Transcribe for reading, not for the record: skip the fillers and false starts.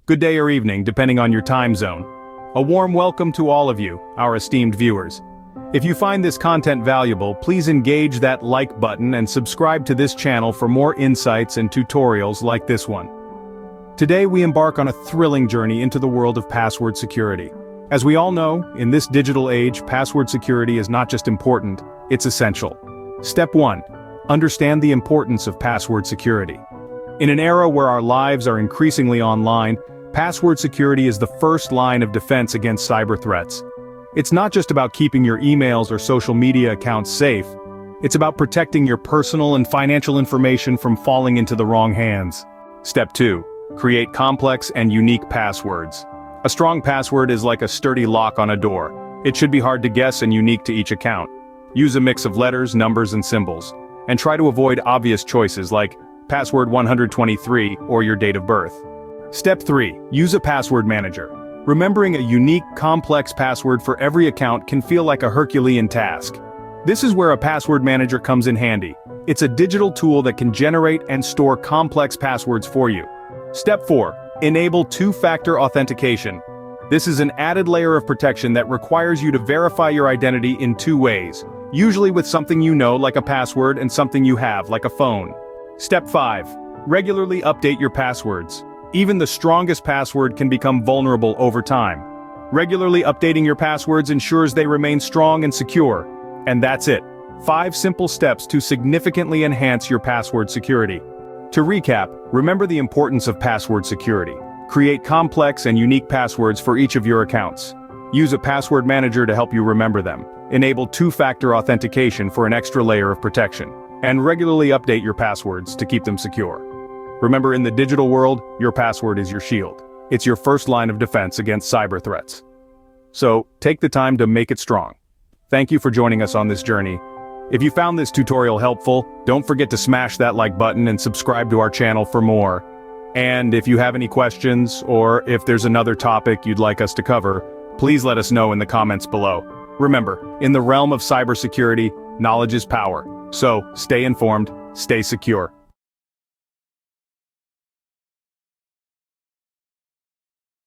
good day or evening depending on your time zone. A warm welcome to all of you, our esteemed viewers. If you find this content valuable, please engage that like button and subscribe to this channel for more insights and tutorials like this one. Today we embark on a thrilling journey into the world of password security. As we all know, in this digital age, password security is not just important, it's essential. Step 1. Understand the importance of password security. In an era where our lives are increasingly online, password security is the first line of defense against cyber threats. It's not just about keeping your emails or social media accounts safe, it's about protecting your personal and financial information from falling into the wrong hands. Step 2. Create complex and unique passwords. A strong password is like a sturdy lock on a door. It should be hard to guess and unique to each account. Use a mix of letters, numbers, and symbols. And try to avoid obvious choices like password 123 or your date of birth. Step 3. Use a password manager. Remembering a unique, complex password for every account can feel like a Herculean task. This is where a password manager comes in handy. It's a digital tool that can generate and store complex passwords for you. Step 4. Enable two-factor authentication. This is an added layer of protection that requires you to verify your identity in two ways, usually with something you know like a password and something you have like a phone. Step 5. Regularly update your passwords. Even the strongest password can become vulnerable over time. Regularly updating your passwords ensures they remain strong and secure. And that's it. 5 simple steps to significantly enhance your password security. To recap, remember the importance of password security. Create complex and unique passwords for each of your accounts. Use a password manager to help you remember them. Enable two-factor authentication for an extra layer of protection. And regularly update your passwords to keep them secure. Remember, in the digital world, your password is your shield. It's your first line of defense against cyber threats. So, take the time to make it strong. Thank you for joining us on this journey. If you found this tutorial helpful, don't forget to smash that like button and subscribe to our channel for more. And if you have any questions, or if there's another topic you'd like us to cover, please let us know in the comments below. Remember, in the realm of cybersecurity, knowledge is power. So, stay informed, stay secure.